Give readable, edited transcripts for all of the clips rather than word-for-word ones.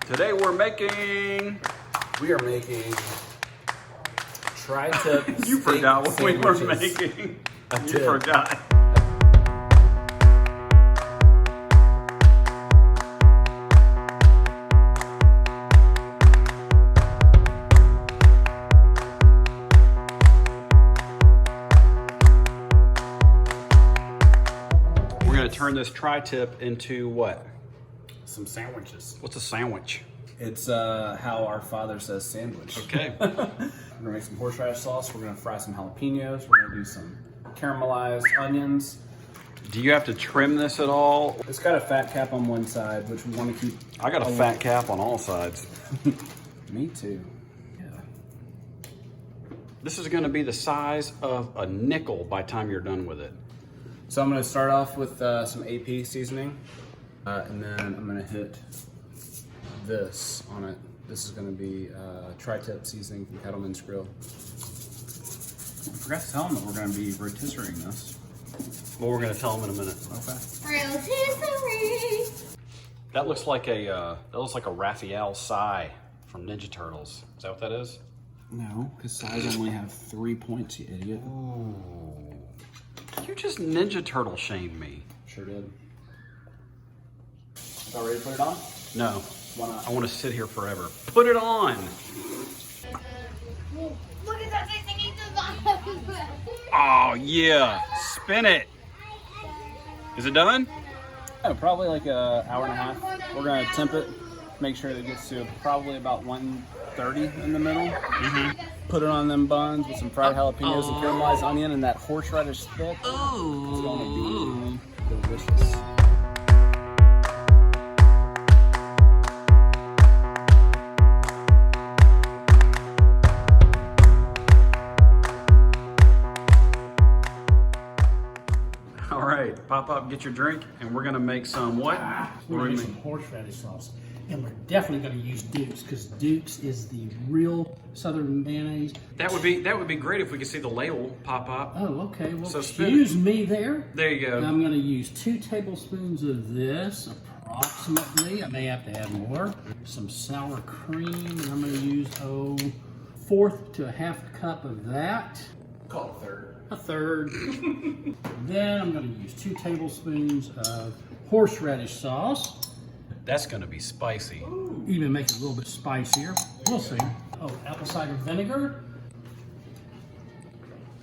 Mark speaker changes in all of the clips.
Speaker 1: Today we are making
Speaker 2: tri-tip.
Speaker 1: You forgot what we were making. You forgot. We're going to turn this tri-tip into what?
Speaker 2: Some sandwiches.
Speaker 1: What's a sandwich?
Speaker 2: It's how our father says sandwich.
Speaker 1: Okay.
Speaker 2: We're gonna make some horseradish sauce. We're gonna fry some jalapenos. We're gonna do some caramelized onions.
Speaker 1: Do you have to trim this at all?
Speaker 2: It's got a fat cap on one side, which we want to keep.
Speaker 1: I got a fat cap on all sides.
Speaker 2: Me too. Yeah.
Speaker 1: This is going to be the size of a nickel by the time you're done with it.
Speaker 2: So I'm gonna start off with some AP seasoning, and then I'm gonna hit this on it. This is going to be tri-tip seasoning from Cattleman's grill. I forgot to tell them that we're going to be rotisserieing this.
Speaker 1: Well, we're going to tell them in a minute.
Speaker 2: Okay.
Speaker 3: Rotisserie.
Speaker 1: That looks like a Raphael Sai from Ninja Turtles. Is that what that is?
Speaker 2: No, because size only have 3 points, you idiot.
Speaker 1: Ooh. You just Ninja Turtle shamed me.
Speaker 2: Sure did. About ready to put it on?
Speaker 1: No.
Speaker 2: Why not?
Speaker 1: I want to sit here forever. Put it on.
Speaker 3: Look at that thing eat the bottom.
Speaker 1: Oh, yeah. Spin it. Is it done?
Speaker 2: Yeah, probably like an hour and a half. We're going to temp it, make sure that it gets to probably about 130 in the middle. Put it on them buns with some fried jalapenos and caramelized onion and that horseradish stick.
Speaker 1: Ooh.
Speaker 2: It's going to be delicious.
Speaker 1: All right, pop up, get your drink, and we're gonna make some what?
Speaker 4: We're going to make some horseradish sauce. And we're definitely going to use Duke's because Duke's is the real Southern mayonnaise.
Speaker 1: That would be great if we could see the label pop up.
Speaker 4: Oh, okay. Well,
Speaker 1: So spin
Speaker 4: excuse me there.
Speaker 1: There you go.
Speaker 4: And I'm going to use 2 tablespoons of this, approximately. I may have to add more. Some sour cream, and I'm going to use, 1/4 to 1/2 cup of that.
Speaker 2: Call it a third.
Speaker 4: A third. Then I'm going to use 2 tablespoons of horseradish sauce.
Speaker 1: That's gonna be spicy.
Speaker 4: Even make it a little bit spicier. We'll see. Oh, apple cider vinegar.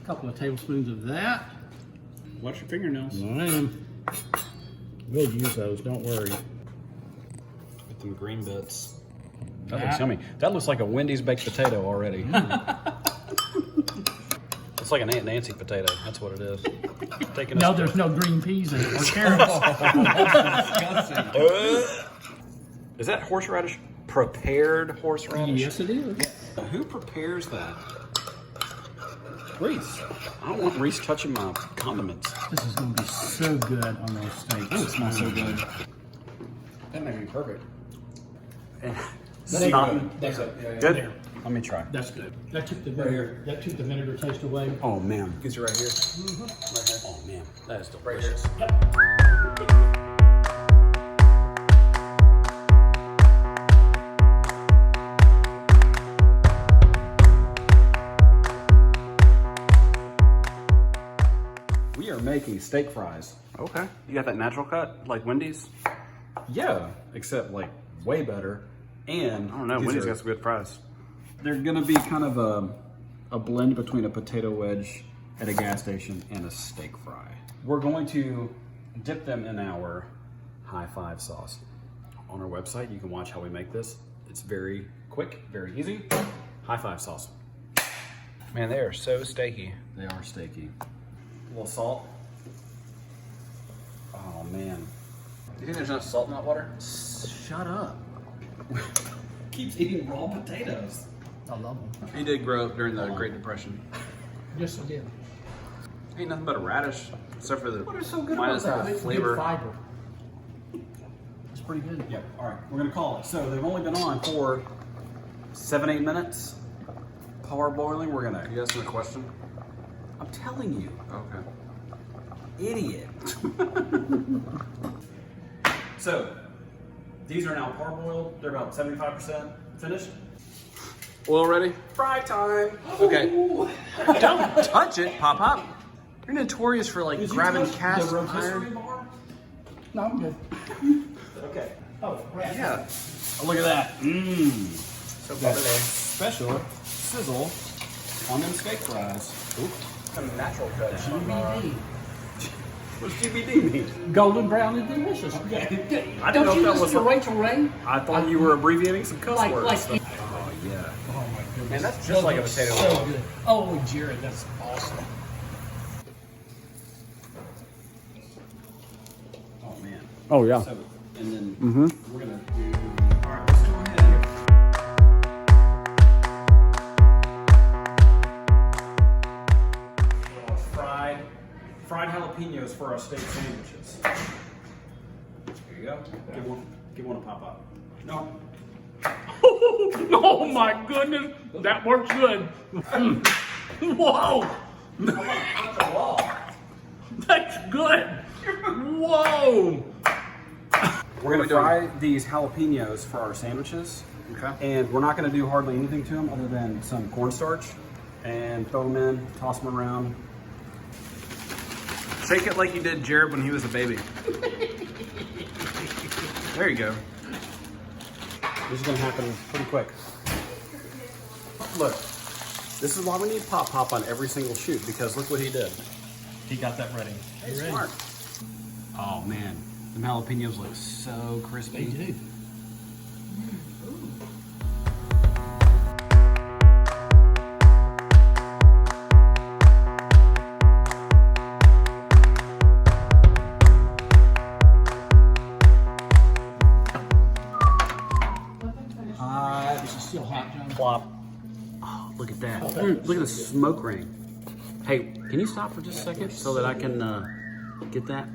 Speaker 4: A couple of tablespoons of that.
Speaker 2: Watch your fingernails.
Speaker 4: I am. We'll use those, don't worry.
Speaker 2: Get them green bits.
Speaker 1: That looks yummy. That looks like a Wendy's baked potato already. It's like an Aunt Nancy potato. That's what it is. Taking
Speaker 4: No,
Speaker 1: us
Speaker 4: there's no green peas in it or carrots.
Speaker 1: Is that horseradish? Prepared horseradish?
Speaker 4: Yes, it is.
Speaker 1: Who prepares that?
Speaker 2: Reese.
Speaker 1: I don't want Reese touching my condiments.
Speaker 4: This is going to be so good on those steaks.
Speaker 2: Oh, it smells so good. That might be perfect.
Speaker 4: That's
Speaker 1: Not
Speaker 4: That's
Speaker 2: it. Yeah, yeah.
Speaker 1: good.
Speaker 4: There.
Speaker 1: Let me try.
Speaker 4: That's good. That took the
Speaker 2: Right
Speaker 4: vinegar.
Speaker 2: here.
Speaker 4: That took the vinegar taste away.
Speaker 1: Oh man.
Speaker 2: Gets you right here.
Speaker 1: Right here. Oh man, that is
Speaker 2: Right here.
Speaker 1: delicious.
Speaker 2: We are making steak fries.
Speaker 1: Okay. You got that natural cut, like Wendy's?
Speaker 2: Yeah, except like way better. And
Speaker 1: I don't know.
Speaker 2: these
Speaker 1: Wendy's
Speaker 2: are-
Speaker 1: got some good fries.
Speaker 2: They're gonna be kind of a blend between a potato wedge at a gas station and a steak fry. We're going to dip them in our high five sauce.
Speaker 1: On our website, you can watch how we make this. It's very quick, very easy. High five sauce. Man, they are so steaky.
Speaker 2: They are steaky. A little salt.
Speaker 1: Oh man.
Speaker 2: Do you think there's enough salt in that water?
Speaker 1: Shut up.
Speaker 2: Keeps eating raw potatoes.
Speaker 4: I love them.
Speaker 1: He did grow up during the Great Depression.
Speaker 4: Yes, I did.
Speaker 1: Ain't nothing but a radish, except for the
Speaker 2: What is so good
Speaker 1: minus
Speaker 2: about
Speaker 1: the
Speaker 2: that?
Speaker 4: It's
Speaker 1: flavor.
Speaker 4: good fiber. It's pretty good.
Speaker 2: Yep. All right, we're gonna call it. So they've only been on for 7-8 minutes. Parboiling. We're gonna.
Speaker 1: You asking a question?
Speaker 2: I'm telling you,
Speaker 1: Okay.
Speaker 2: idiot. So
Speaker 1: These are now parboiled. They're about 75% finished.
Speaker 2: Oil ready?
Speaker 1: Fry time.
Speaker 2: Okay. Don't touch it, Pop Pop. You're notorious for like grabbing cast
Speaker 1: the
Speaker 2: iron.
Speaker 1: rotisserie bar?
Speaker 4: No, I'm good.
Speaker 1: Okay.
Speaker 4: Oh, right.
Speaker 2: Yeah.
Speaker 1: Oh, look at that. Mmm.
Speaker 2: So
Speaker 1: That
Speaker 2: bubbly.
Speaker 1: special sizzle on them steak fries. Ooh.
Speaker 2: Some natural cut.
Speaker 4: GBD.
Speaker 1: What's GBD mean?
Speaker 4: Golden brown and delicious.
Speaker 1: I didn't
Speaker 4: Don't
Speaker 1: know if
Speaker 4: you
Speaker 1: that
Speaker 4: listen
Speaker 1: was
Speaker 4: to
Speaker 1: a-
Speaker 4: Rachel Ray?
Speaker 1: I thought you were abbreviating some cuss
Speaker 4: Like-
Speaker 1: words.
Speaker 4: like-
Speaker 1: Oh, yeah.
Speaker 4: Oh my goodness.
Speaker 2: Man, that's just like a potato
Speaker 4: So
Speaker 2: roll.
Speaker 4: good. Oh, Jared, that's awesome.
Speaker 1: Oh, man.
Speaker 2: Oh yeah.
Speaker 1: So, and then
Speaker 2: Mm-hmm.
Speaker 1: we're going to do... All right, let's go ahead. Fried jalapenos for our steak sandwiches. Here you go. Give one a pop up. No.
Speaker 4: Oh my goodness, that works good. Whoa, that's good. Whoa.
Speaker 1: We're gonna fry these jalapenos for our sandwiches.
Speaker 2: Okay.
Speaker 1: And we're not gonna do hardly anything to them other than some cornstarch and throw them in, toss them around.
Speaker 2: Shake it like you did Jared when he was a baby. There you go.
Speaker 1: This is gonna happen pretty quick. Look, this is why we need Pop Pop on every single shoot, because look what he did.
Speaker 4: He got that ready.
Speaker 1: Hey, smart. Oh man, the jalapenos look so crispy.
Speaker 4: They do. This is still hot, John.
Speaker 1: Plop. Oh, look at that. Look at the smoke ring. Hey, can you stop for just a second so that I can get that?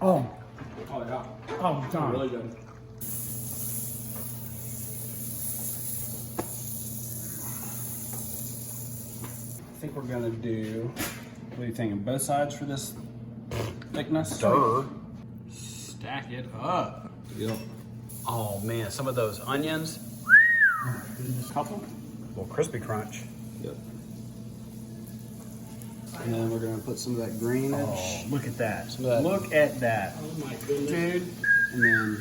Speaker 4: Oh,
Speaker 1: Oh yeah.
Speaker 4: oh, John.
Speaker 1: Really good. I think we're gonna do, what do you think, both sides for this thickness?
Speaker 2: Duh.
Speaker 1: Stack it up.
Speaker 2: Yep.
Speaker 1: Oh man, some of those onions.
Speaker 4: Couple.
Speaker 1: Little crispy crunch.
Speaker 2: Yep.
Speaker 1: And then we're gonna put some of that greenish.
Speaker 2: Oh, look at that.
Speaker 1: Some of that.
Speaker 2: Look at that.
Speaker 4: Oh my goodness.
Speaker 1: Dude. And then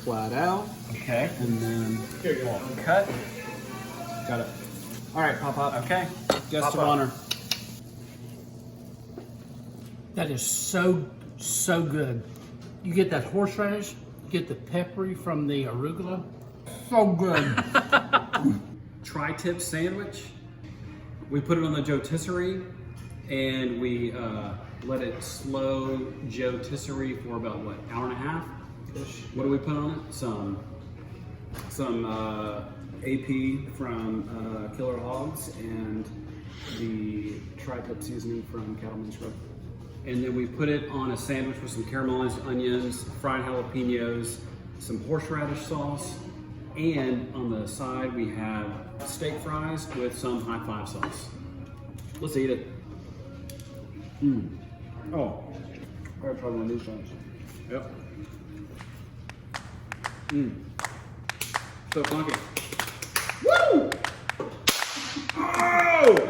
Speaker 1: flat out.
Speaker 2: Okay.
Speaker 1: And then
Speaker 2: Cut.
Speaker 1: got it. All right, Pop Pop.
Speaker 2: Okay.
Speaker 1: Guest
Speaker 2: Pop
Speaker 1: of
Speaker 2: up.
Speaker 1: honor.
Speaker 4: That is so good. You get that horseradish, you get the peppery from the arugula. So good.
Speaker 1: Tri-tip sandwich. We put it on the Joetisserie and we let it slow Joetisserie for about what, hour and a half? What do we put on it? Some AP from Killer Hogs and the tri-tip seasoning from Cattleman Scrub. And then we put it on a sandwich with some caramelized onions, fried jalapenos, some horseradish sauce, and on the side we have steak fries with some high five sauce. Let's eat it. Oh, I gotta try one of these ones. Yep. So funky. Woo! Oh!